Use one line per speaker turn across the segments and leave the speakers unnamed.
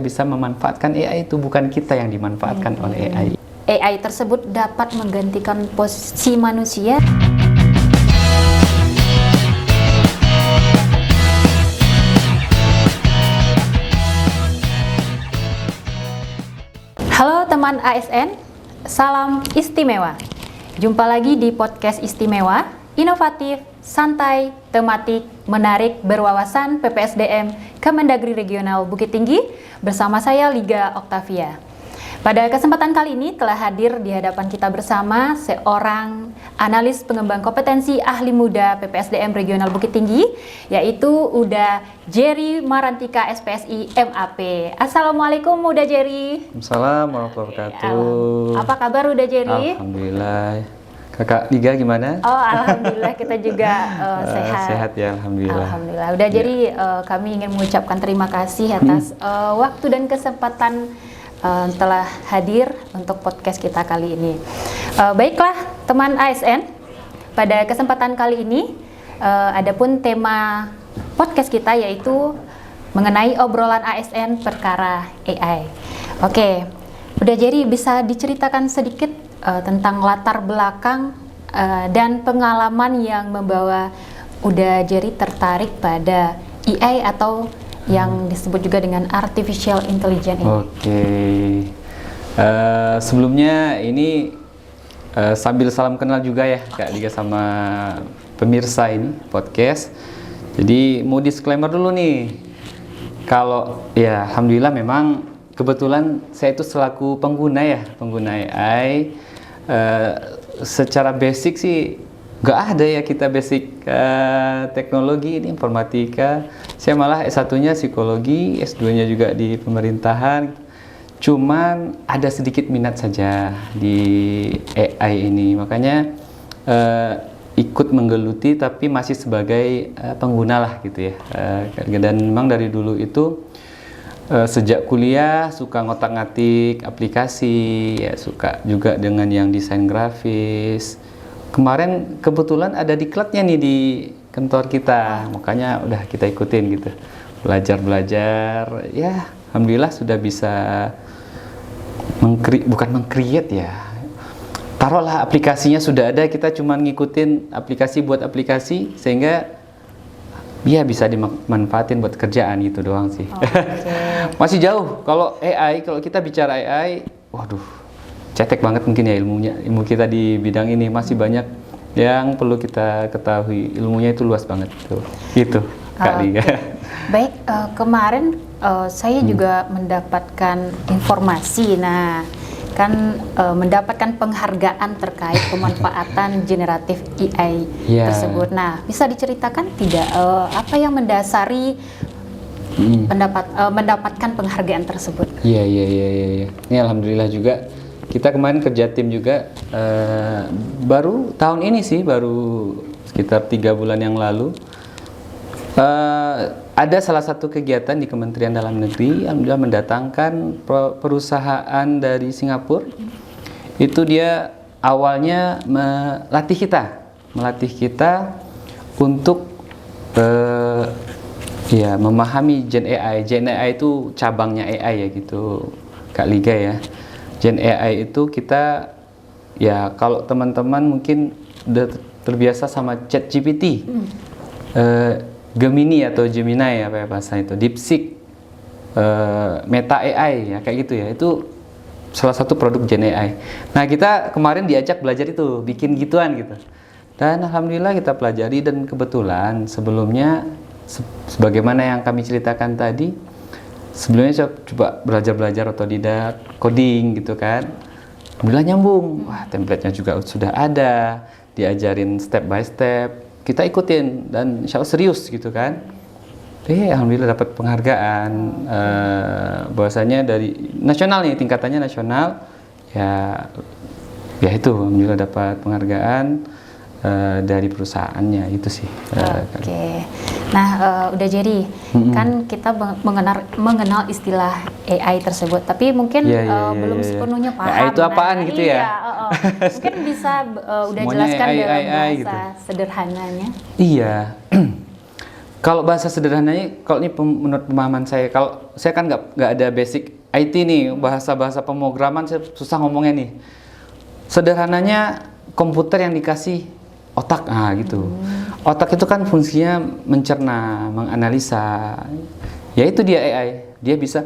bisa memanfaatkan AI itu, bukan kita yang dimanfaatkan oleh AI.
AI tersebut dapat menggantikan posisi manusia. Halo teman ASN, salam istimewa. Jumpa lagi di podcast istimewa, inovatif, santai, tematik, menarik, berwawasan PPSDM Kemendagri Regional Bukit Tinggi bersama saya Liga Oktavia. Pada kesempatan kali ini telah hadir di hadapan kita bersama seorang analis pengembang kompetensi ahli muda PPSDM Regional Bukit Tinggi, yaitu Uda Jerry Marantika SPSI MAP. Assalamualaikum Uda Jerry.
Assalamualaikum warahmatullahi wabarakatuh.
Apa kabar Uda Jerry?
Alhamdulillah. Kakak Liga gimana?
Oh, alhamdulillah kita juga sehat.
Sehat ya, alhamdulillah.
Alhamdulillah. Udah jadi kami ingin mengucapkan terima kasih atas waktu dan kesempatan telah hadir untuk podcast kita kali ini. Baiklah teman ASN, pada kesempatan kali ini adapun tema podcast kita yaitu mengenai obrolan ASN perkara AI. Oke, udah jadi bisa diceritakan sedikit tentang latar belakang dan pengalaman yang membawa Uda Jerry tertarik pada AI atau yang disebut juga dengan artificial intelligence ini.
Oke. Sebelumnya ini sambil salam kenal juga ya Kak Liga sama pemirsa ini podcast. Jadi mau disclaimer dulu nih. Kalau ya alhamdulillah memang kebetulan saya itu selaku pengguna AI. Secara basic sih nggak ada ya kita basic teknologi ini informatika. Saya malah S1-nya psikologi, S2-nya juga di pemerintahan. Cuman ada sedikit minat saja di AI ini. Makanya ikut menggeluti tapi masih sebagai pengguna lah gitu ya. Dan memang dari dulu itu sejak kuliah suka ngotak-ngatik aplikasi, ya suka juga dengan yang desain grafis. Kemarin kebetulan ada diklatnya nih di kantor kita, makanya udah kita ikutin gitu, belajar ya alhamdulillah sudah bisa bukan meng-create ya, taruhlah aplikasinya sudah ada, kita cuma ngikutin aplikasi buat aplikasi sehingga ya bisa dimanfaatin buat kerjaan gitu doang sih. Okay. Masih jauh kalau AI, kalau kita bicara AI, waduh cetek banget mungkin ya ilmu kita di bidang ini, masih banyak yang perlu kita ketahui, ilmunya itu luas banget tuh. Gitu Kak Liga.
Baik, kemarin saya juga mendapatkan informasi, mendapatkan penghargaan terkait pemanfaatan generatif AI tersebut. Nah, bisa diceritakan tidak apa yang mendasari mendapatkan penghargaan tersebut? Iya.
Ini alhamdulillah juga. Kita kemarin kerja tim juga baru tahun ini sih, baru sekitar 3 bulan yang lalu ada salah satu kegiatan di Kementerian Dalam Negeri alhamdulillah mendatangkan perusahaan dari Singapura. Itu dia awalnya melatih kita untuk ya memahami Gen AI. Gen AI itu cabangnya AI ya gitu Kak Liga ya. Gen AI itu kita ya kalau teman-teman mungkin udah terbiasa sama ChatGPT, Gemini atau Gemini apa ya bahasa itu, DeepSeek, Meta AI ya kayak gitu ya, itu salah satu produk Gen AI. Nah kita kemarin diajak belajar itu, bikin gituan gitu, dan alhamdulillah kita pelajari, dan kebetulan sebelumnya sebagaimana yang kami ceritakan tadi, sebelumnya saya coba belajar otodidak, coding gitu kan. Alhamdulillah nyambung. Wah, template-nya juga sudah ada, diajarin step by step. Kita ikutin dan insya Allah serius gitu kan. Alhamdulillah dapat penghargaan. Bahwasanya dari nasional nih, tingkatannya nasional. Ya itu alhamdulillah dapat penghargaan dari perusahaannya itu sih.
Oke. Nah, udah jadi kan kita mengenal istilah AI tersebut, tapi mungkin belum sepenuhnya paham.
AI itu apaan gitu ya?
Mungkin bisa udah jelaskan dalam bahasa sederhananya.
Iya. Kalau bahasa sederhananya, kalau ini menurut pemahaman saya, kalau saya kan nggak ada basic IT nih, bahasa pemrograman saya susah ngomongnya nih. Sederhananya komputer yang dikasih otak, gitu. Otak itu kan fungsinya mencerna, menganalisa. Ya itu dia AI, dia bisa.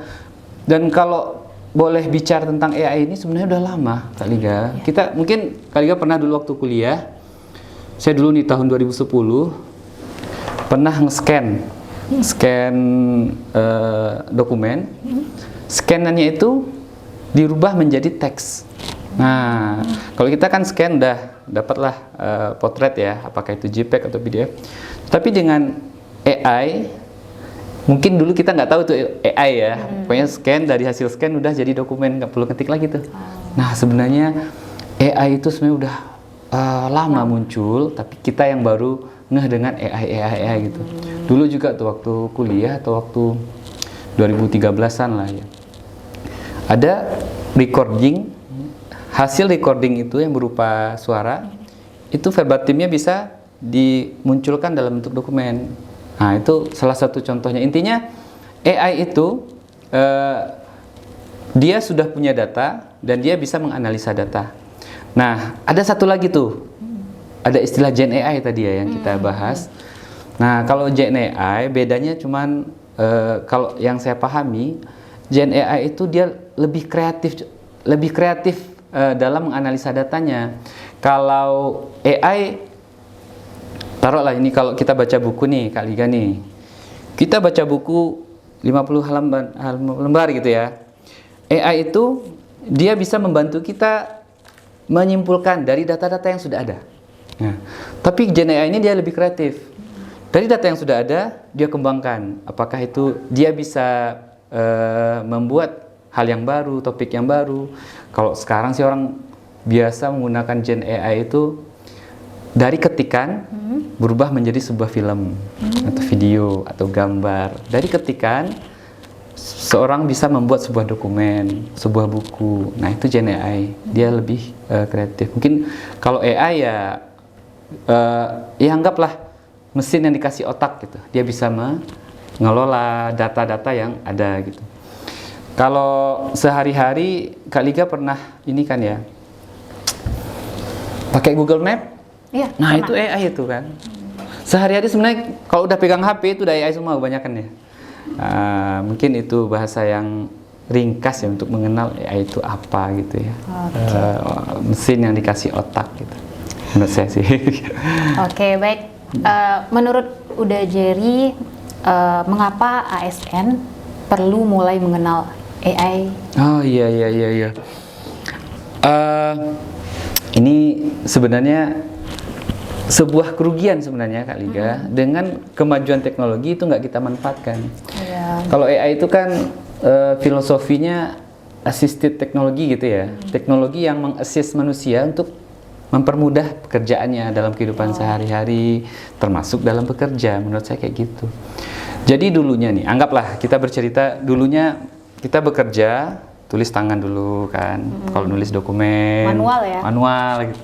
Dan kalau boleh bicara tentang AI ini sebenarnya udah lama Kak Liga. Kita mungkin Kak Liga pernah dulu waktu kuliah. Saya dulu nih tahun 2010 pernah nge-scan dokumen. Scanannya itu dirubah menjadi teks. Nah, kalau kita kan scan udah dapatlah potret ya, apakah itu JPEG atau PDF. Tapi dengan AI, mungkin dulu kita nggak tahu itu AI ya. Pokoknya scan, dari hasil scan udah jadi dokumen, nggak perlu ketik lagi tuh. Nah, sebenarnya AI itu sebenarnya udah lama muncul, tapi kita yang baru ngeh dengan AI gitu. Dulu juga tuh waktu kuliah atau waktu 2013-an lah ya. Ada recording, hasil recording itu yang berupa suara, itu verbatimnya bisa dimunculkan dalam bentuk dokumen. Nah, itu salah satu contohnya. Intinya AI itu dia sudah punya data dan dia bisa menganalisa data. Nah, ada satu lagi tuh, ada istilah Gen AI tadi ya yang kita bahas. Nah, kalau Gen AI bedanya cuman kalau yang saya pahami, Gen AI itu dia lebih kreatif dalam menganalisa datanya. Kalau AI, taruhlah ini kalau kita baca buku nih Kak Liga nih, kita baca buku 50 lembar gitu ya. AI itu dia bisa membantu kita menyimpulkan dari data-data yang sudah ada. Nah, tapi Gen AI ini dia lebih kreatif. Dari data yang sudah ada, dia kembangkan. Apakah itu dia bisa membuat hal yang baru, topik yang baru. Kalau sekarang sih orang biasa menggunakan Gen AI itu dari ketikan berubah menjadi sebuah film atau video atau gambar. Dari ketikan seorang bisa membuat sebuah dokumen, sebuah buku. Nah, itu Gen AI. Dia lebih kreatif. Mungkin kalau AI ya anggaplah mesin yang dikasih otak gitu. Dia bisa mengelola data-data yang ada gitu. Kalau sehari-hari Kak Liga pernah ini kan ya, pakai Google Map?
Iya,
Nah,
pernah.
itu AI itu kan. Sehari-hari sebenarnya kalau udah pegang HP itu udah AI semua kebanyakan ya. Mungkin itu bahasa yang ringkas ya untuk mengenal AI itu apa gitu ya. Mesin yang dikasih otak gitu. Menurut saya sih.
Oke, baik. Menurut Uda Jerry, mengapa ASN perlu mulai mengenal AI?
Oh iya. Ini sebenarnya sebuah kerugian sebenarnya Kak Liga. Dengan kemajuan teknologi itu nggak kita manfaatkan. Kalau AI itu kan filosofinya assisted teknologi gitu ya. Teknologi yang mengassist manusia untuk mempermudah pekerjaannya dalam kehidupan sehari-hari, termasuk dalam bekerja. Menurut saya kayak gitu. Jadi dulunya nih, anggaplah kita bercerita dulunya kita bekerja, tulis tangan dulu kan. Kalau nulis dokumen
Manual ya?
Manual gitu.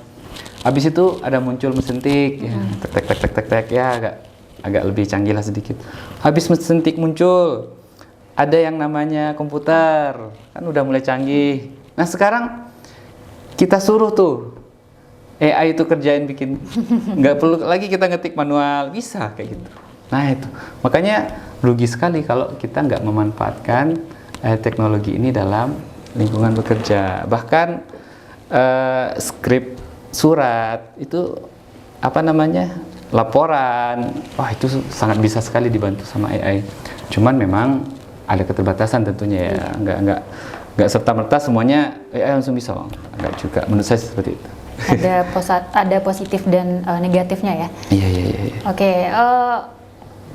Habis itu ada muncul mesin tik, ya, tek ya agak lebih canggih lah sedikit. Habis mesin tik muncul, ada yang namanya komputer, kan udah mulai canggih. Nah, sekarang kita suruh tuh AI itu kerjain bikin, nggak perlu lagi kita ngetik manual, bisa kayak gitu. Nah itu, makanya rugi sekali kalau kita nggak memanfaatkan teknologi ini dalam lingkungan bekerja. Bahkan skrip surat itu laporan, wah itu sangat bisa sekali dibantu sama AI. Cuman memang ada keterbatasan tentunya ya, nggak serta-merta semuanya AI langsung bisa, nggak juga. Menurut saya seperti itu.
Ada positif dan negatifnya ya.
Iya.
Oke,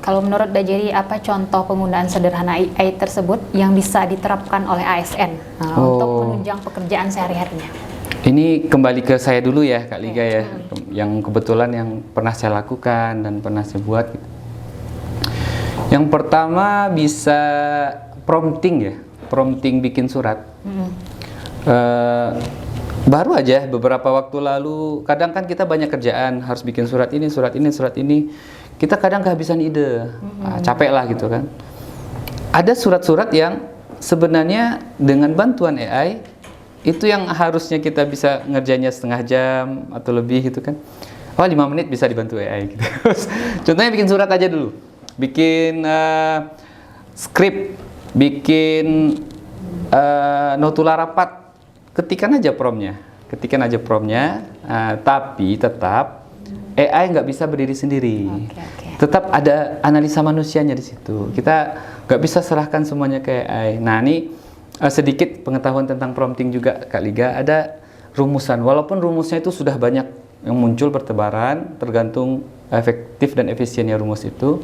kalau menurut Dajeri, apa contoh penggunaan sederhana AI tersebut yang bisa diterapkan oleh ASN untuk menunjang pekerjaan sehari-harinya?
Ini kembali ke saya dulu ya Kak Liga ya, yang kebetulan yang pernah saya lakukan dan pernah saya buat gitu. Yang pertama bisa prompting bikin surat. Baru aja beberapa waktu lalu, kadang kan kita banyak kerjaan, harus bikin surat ini. kita kadang kehabisan ide, capek lah gitu kan. Ada surat-surat yang sebenarnya dengan bantuan AI itu yang harusnya kita bisa ngerjainnya setengah jam atau lebih gitu kan. 5 menit bisa dibantu AI gitu. Contohnya bikin surat aja dulu. Bikin skrip, bikin notula rapat. Ketikan aja promnya. Tapi tetap AI nggak bisa berdiri sendiri. Tetap ada analisa manusianya di situ. Kita nggak bisa serahkan semuanya ke AI. Nah, ini sedikit pengetahuan tentang prompting juga, Kak Liga. Ada rumusan. Walaupun rumusnya itu sudah banyak yang muncul bertebaran, tergantung efektif dan efisiennya rumus itu.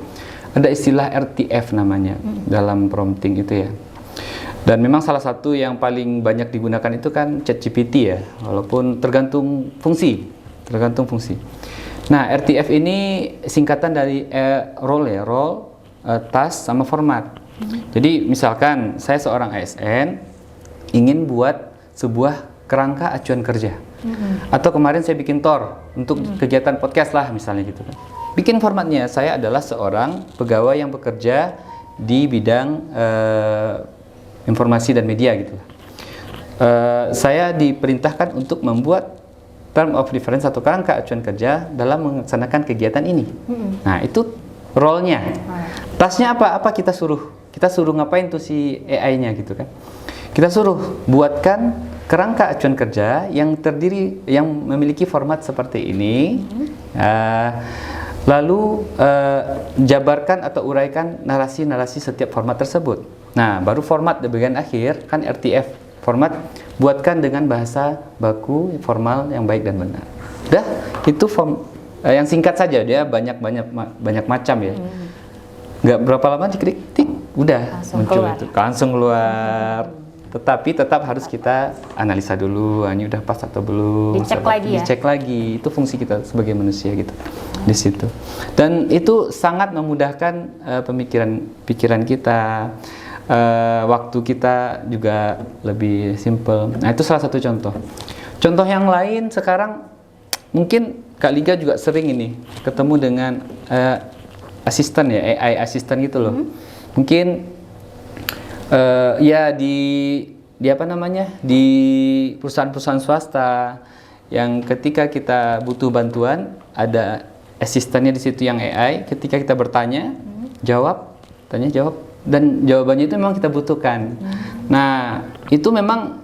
Ada istilah RTF namanya dalam prompting itu ya. Dan memang salah satu yang paling banyak digunakan itu kan ChatGPT ya, walaupun tergantung fungsi. Nah, RTF ini singkatan dari role, task sama format. Jadi misalkan saya seorang ASN ingin buat sebuah kerangka acuan kerja. Atau kemarin saya bikin TOR untuk kegiatan podcast lah misalnya gitu kan. Bikin formatnya, saya adalah seorang pegawai yang bekerja di bidang informasi dan media gitu. Saya diperintahkan untuk membuat term of reference atau kerangka acuan kerja dalam melaksanakan kegiatan ini. Nah, itu role-nya. Tasknya apa? Kita suruh ngapain tuh si AI-nya gitu kan. Kita suruh buatkan kerangka acuan kerja yang memiliki format seperti ini. Lalu jabarkan atau uraikan narasi-narasi setiap format tersebut. Nah, baru format di bagian akhir kan RTF format, buatkan dengan bahasa baku formal yang baik dan benar. Udah, itu form yang singkat saja, dia banyak macam ya. Nggak berapa lama tik udah muncul itu langsung keluar. Tetapi tetap harus kita analisa dulu, ini udah pas atau belum. Dicek lagi. Itu fungsi kita sebagai manusia gitu di situ. Dan itu sangat memudahkan pikiran kita, waktu kita juga lebih simple. Nah, itu salah satu contoh. Contoh yang lain sekarang mungkin Kak Liga juga sering ini ketemu dengan asisten ya, AI asisten gitu loh. Mungkin ya di apa namanya, di perusahaan-perusahahan swasta yang ketika kita butuh bantuan ada asistennya di situ yang AI. Ketika kita bertanya, tanya jawab, dan jawabannya itu memang kita butuhkan. Nah, itu memang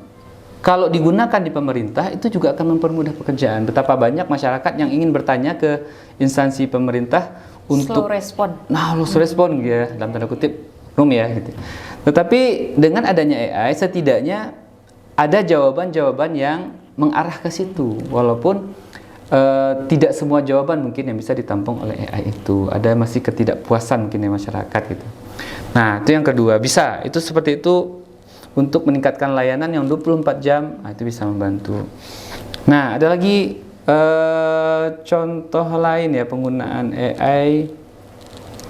kalau digunakan di pemerintah itu juga akan mempermudah pekerjaan. Betapa banyak masyarakat yang ingin bertanya ke instansi pemerintah untuk slow respon ya, dalam tanda kutip ya gitu. Tetapi dengan adanya AI setidaknya ada jawaban-jawaban yang mengarah ke situ, walaupun tidak semua jawaban mungkin yang bisa ditampung oleh AI itu. Ada masih ketidakpuasan mungkin ya masyarakat gitu. Nah, itu yang kedua, bisa itu seperti itu untuk meningkatkan layanan yang 24 jam, itu bisa membantu. Nah, ada lagi contoh lain ya penggunaan AI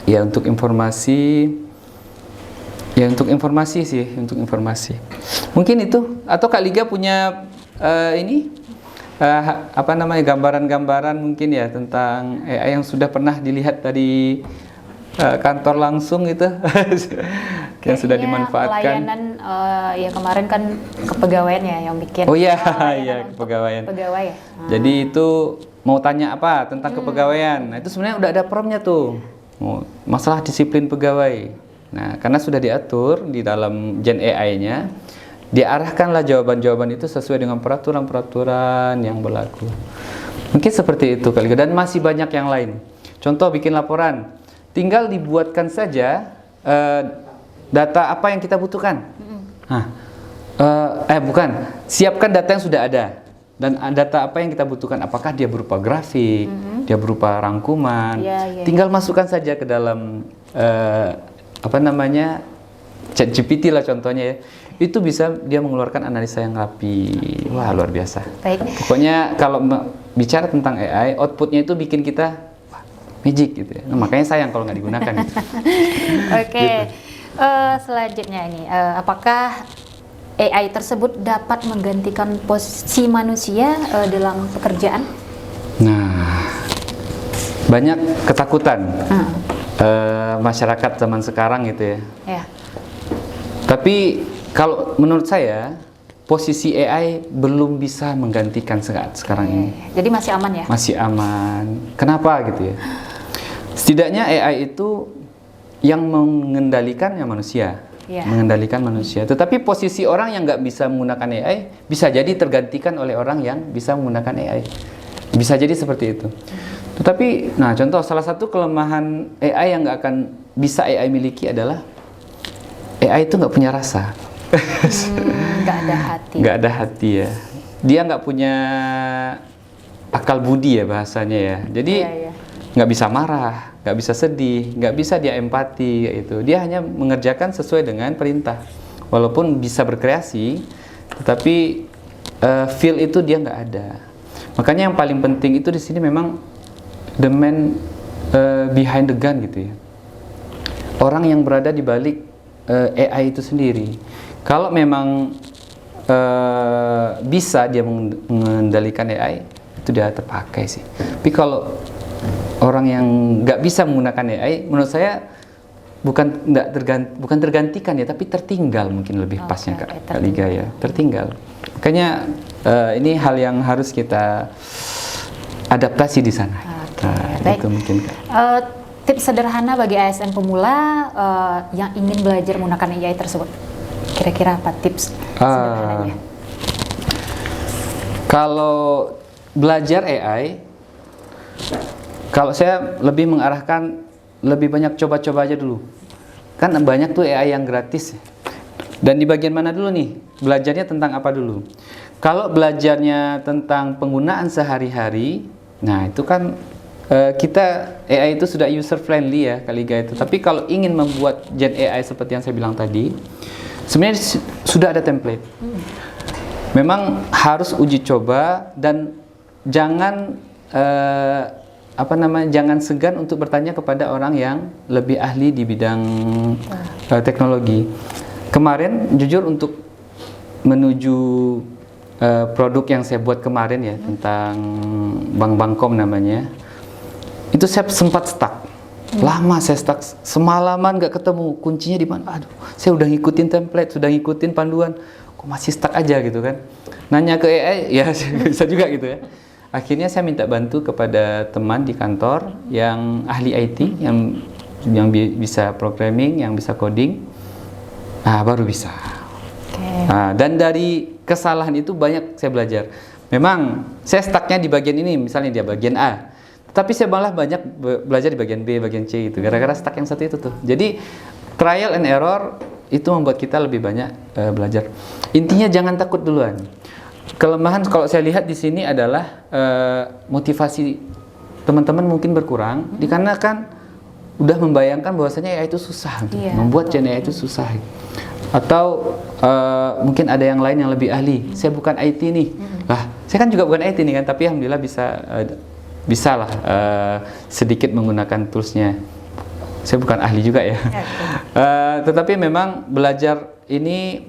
ya untuk informasi. Ya untuk informasi. Mungkin itu, atau Kak Liga punya gambaran-gambaran mungkin ya tentang AI yang sudah pernah dilihat dari kantor langsung gitu. Yang sudah dimanfaatkan.
Layanan ya kemarin kan kepegawaian ya yang bikin.
Oh iya, kepegawaian.
Pegawai ya.
Jadi itu mau tanya apa tentang kepegawaian. Nah, itu sebenarnya udah ada promnya tuh. Masalah disiplin pegawai. Nah, karena sudah diatur di dalam Gen AI-nya, diarahkanlah jawaban-jawaban itu sesuai dengan peraturan-peraturan yang berlaku. Mungkin seperti itu kali. Dan masih banyak yang lain. Contoh bikin laporan, tinggal dibuatkan saja data apa yang kita butuhkan. Siapkan data yang sudah ada. Dan data apa yang kita butuhkan, apakah dia berupa grafik, dia berupa rangkuman, tinggal masukkan saja ke dalam ChatGPT lah contohnya ya. Itu bisa dia mengeluarkan analisa yang rapi. Wah, luar biasa. Baik. Pokoknya kalau bicara tentang AI, outputnya itu bikin kita magic gitu ya. Nah, makanya sayang kalau nggak digunakan. Gitu.
Oke. Gitu. Selanjutnya ini, apakah AI tersebut dapat menggantikan posisi manusia dalam pekerjaan?
Nah, banyak ketakutan masyarakat zaman sekarang gitu ya.
Ya.
Tapi kalau menurut saya posisi AI belum bisa menggantikan saat sekarang ini.
Jadi masih aman ya?
Masih aman. Kenapa gitu ya? Setidaknya AI itu yang mengendalikan ya manusia.
Iya.
Mengendalikan manusia. Tetapi posisi orang yang nggak bisa menggunakan AI bisa jadi tergantikan oleh orang yang bisa menggunakan AI. Bisa jadi seperti itu. Tetapi, nah contoh salah satu kelemahan AI yang nggak akan bisa AI miliki adalah AI itu nggak punya rasa.
Nggak ada hati.
Nggak ada hati ya. Dia nggak punya akal budi ya bahasanya ya. Jadi nggak bisa marah, nggak bisa sedih, nggak bisa dia empati itu. Dia hanya mengerjakan sesuai dengan perintah. Walaupun bisa berkreasi, tetapi feel itu dia nggak ada. Makanya yang paling penting itu di sini memang the man behind the gun gitu ya. Orang yang berada di balik AI itu sendiri. Kalau memang bisa dia mengendalikan AI, itu dia terpakai sih. Tapi kalau orang yang nggak bisa menggunakan AI, menurut saya bukan tergantikan ya, tapi tertinggal mungkin lebih pasnya Kak Liga ya, tertinggal. Makanya ini hal yang harus kita adaptasi di sana.
Baik.
Itu mungkin Kak.
Tips sederhana bagi ASN pemula yang ingin belajar menggunakan AI tersebut. Kira-kira apa tips sederhananya?
Kalau belajar AI, kalau saya lebih mengarahkan lebih banyak coba-coba aja dulu. Kan banyak tuh AI yang gratis. Dan di bagian mana dulu nih? Belajarnya tentang apa dulu? Kalau belajarnya tentang penggunaan sehari-hari, nah itu kan kita AI itu sudah user friendly ya kali itu. Tapi kalau ingin membuat Gen AI seperti yang saya bilang tadi, sebenarnya sudah ada template. Memang harus uji coba dan jangan jangan segan untuk bertanya kepada orang yang lebih ahli di bidang teknologi. Kemarin jujur untuk menuju produk yang saya buat kemarin ya tentang Bank Bangkom namanya, itu saya sempat stuck. Lama saya stuck, semalaman nggak ketemu kuncinya di mana. Aduh, saya udah ngikutin template, sudah ngikutin panduan, kok masih stuck aja gitu kan. Nanya ke AI ya bisa juga gitu ya. Akhirnya saya minta bantu kepada teman di kantor yang ahli IT, yang bisa programming, yang bisa coding. Nah, baru bisa. Nah, dan dari kesalahan itu banyak saya belajar. Memang saya stucknya di bagian ini, misalnya dia bagian A. Tapi saya malah banyak belajar di bagian B, bagian C gitu. Gara-gara stuck yang satu itu tuh. Jadi trial and error itu membuat kita lebih banyak belajar. Intinya jangan takut duluan. Kelemahan kalau saya lihat di sini adalah motivasi teman-teman mungkin berkurang dikarenakan udah membayangkan bahwasanya AI itu susah. Iya, membuat Gen AI itu susah. Atau mungkin ada yang lain yang lebih ahli. Saya bukan IT nih. Lah, saya kan juga bukan IT nih kan, tapi alhamdulillah bisa lah sedikit menggunakan toolsnya. Saya bukan ahli juga ya. Tetapi memang belajar ini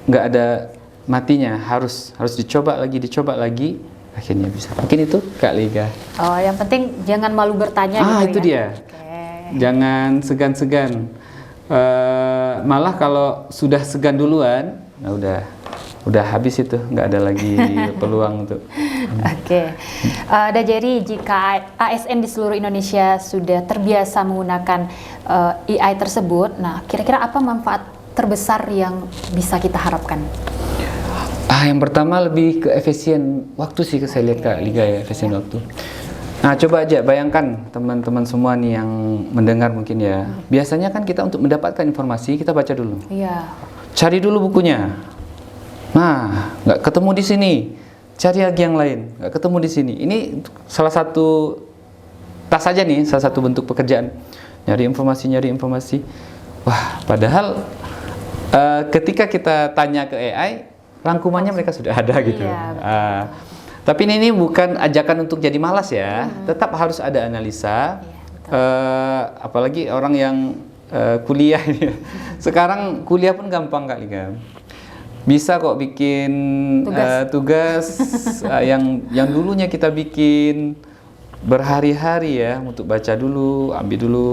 nggak ada matinya, harus dicoba lagi, akhirnya bisa. Mungkin itu Kak Liga.
Oh, yang penting jangan malu bertanya gitu
itu
ya.
Dia. Jangan segan-segan. Malah kalau sudah segan duluan, nah udah habis itu, nggak ada lagi peluang untuk.
Oke. Jadi jika ASN di seluruh Indonesia sudah terbiasa menggunakan AI tersebut, nah kira-kira apa manfaat terbesar yang bisa kita harapkan?
Yang pertama lebih ke efisien waktu sih, saya lihat Kak Liga ya, efisien waktu. Nah, coba aja bayangkan teman-teman semua nih yang mendengar mungkin ya. Biasanya kan kita untuk mendapatkan informasi kita baca dulu.
Iya.
Cari dulu bukunya. Nah, nggak ketemu di sini. Cari lagi yang lain, nggak ketemu di sini. Ini salah satu tas aja nih, salah satu bentuk pekerjaan. Nyari informasi. Wah, padahal ketika kita tanya ke AI, rangkumannya mereka sudah ada gitu. Iya, tapi ini bukan ajakan untuk jadi malas ya. Tetap harus ada analisa. Apalagi orang yang kuliah. Sekarang kuliah pun gampang Kak Liga. Bisa kok bikin tugas yang dulunya kita bikin berhari-hari ya untuk baca dulu, ambil dulu,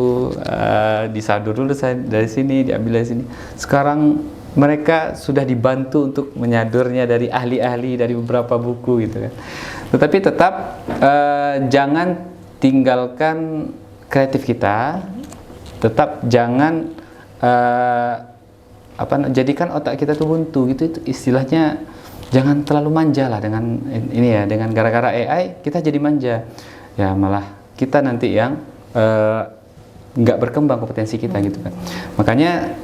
disadur dulu dari sini, diambil dari sini. Sekarang mereka sudah dibantu untuk menyadurnya dari ahli-ahli, dari beberapa buku gitu kan. Tetapi tetap jangan tinggalkan kreatif kita, tetap jangan jadikan otak kita tuh buntu gitu. Itu istilahnya, jangan terlalu manja lah dengan ini ya, dengan gara-gara AI kita jadi manja. Ya malah kita nanti yang nggak berkembang kompetensi kita gitu kan. Makanya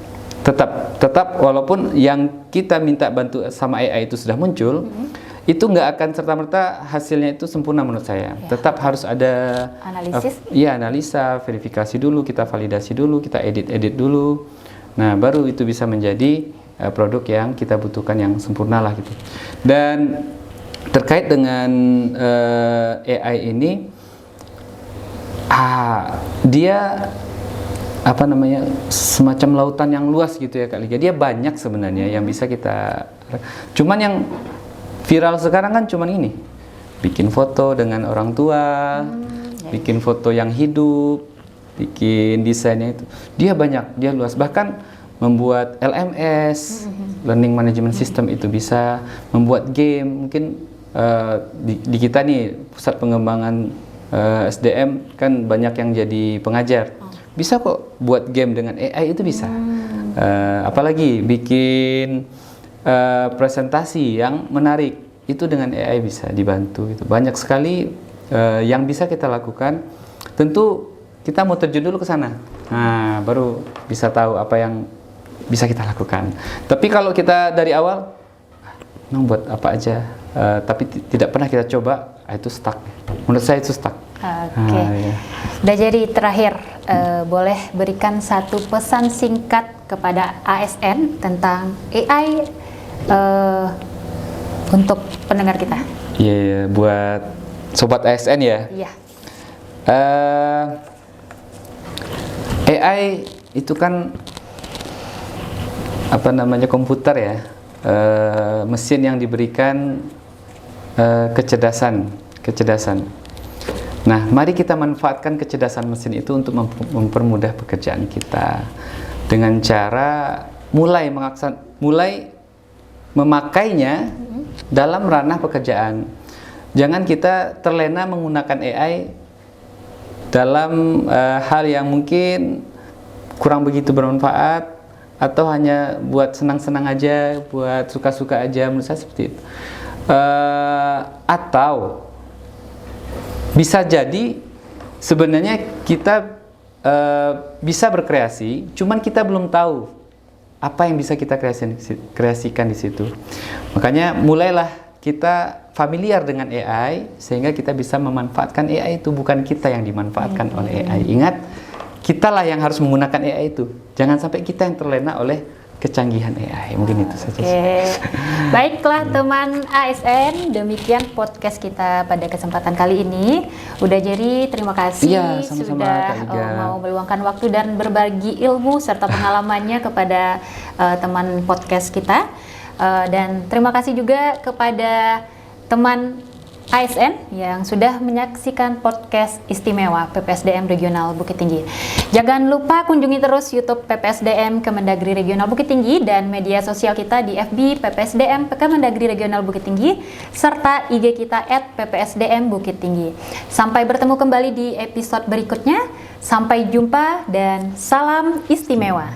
tetap walaupun yang kita minta bantu sama AI itu sudah muncul, itu nggak akan serta-merta hasilnya itu sempurna menurut saya.
Ya.
Tetap harus ada
Analisis.
analisa, verifikasi dulu, kita validasi dulu, kita edit dulu. Nah, baru itu bisa menjadi produk yang kita butuhkan yang sempurna lah gitu. Dan terkait dengan AI ini, dia semacam lautan yang luas gitu ya Kak Liga. Dia banyak sebenarnya yang bisa kita. Cuman yang viral sekarang kan cuman ini, bikin foto dengan orang tua, bikin foto yang hidup, bikin desainnya itu. Dia banyak, dia luas. Bahkan membuat LMS, Learning Management System itu bisa, membuat game. Mungkin di kita nih pusat pengembangan SDM kan banyak yang jadi pengajar. Bisa kok buat game dengan AI, itu bisa. Apalagi bikin presentasi yang menarik, itu dengan AI bisa dibantu. Itu banyak sekali yang bisa kita lakukan. Tentu kita mau terjun dulu ke sana, nah baru bisa tahu apa yang bisa kita lakukan. Tapi kalau kita dari awal buat apa aja, tapi tidak pernah kita coba, itu stuck. Menurut saya itu stuck.
Oke. Ya. Udah jadi terakhir, boleh berikan satu pesan singkat kepada ASN tentang AI untuk pendengar kita.
Iya, buat sobat ASN ya.
Iya.
AI itu kan komputer ya, mesin yang diberikan kecerdasan. Nah, mari kita manfaatkan kecerdasan mesin itu untuk mempermudah pekerjaan kita dengan cara mulai memakainya dalam ranah pekerjaan. Jangan kita terlena menggunakan AI dalam hal yang mungkin kurang begitu bermanfaat, atau hanya buat senang-senang aja, buat suka-suka aja. Menurut saya seperti itu. Atau bisa jadi sebenarnya kita bisa berkreasi, cuman kita belum tahu apa yang bisa kita kreasikan di situ. Makanya mulailah kita familiar dengan AI sehingga kita bisa memanfaatkan AI itu, bukan kita yang dimanfaatkan oleh AI. Ingat, kitalah yang harus menggunakan AI itu. Jangan sampai kita yang terlena oleh kecanggihan AI. Mungkin itu saja.
Baiklah teman ASN, demikian podcast kita pada kesempatan kali ini. Udah jadi, terima kasih sudah mau meluangkan waktu dan berbagi ilmu serta pengalamannya kepada teman podcast kita. Dan terima kasih juga kepada teman ASN yang sudah menyaksikan podcast istimewa PPSDM Regional Bukit Tinggi. Jangan lupa kunjungi terus YouTube PPSDM Kemendagri Regional Bukit Tinggi dan media sosial kita di FB PPSDM Kemendagri Regional Bukit Tinggi serta IG kita @PPSDM Bukit Tinggi. Sampai bertemu kembali di episode berikutnya. Sampai jumpa dan salam istimewa.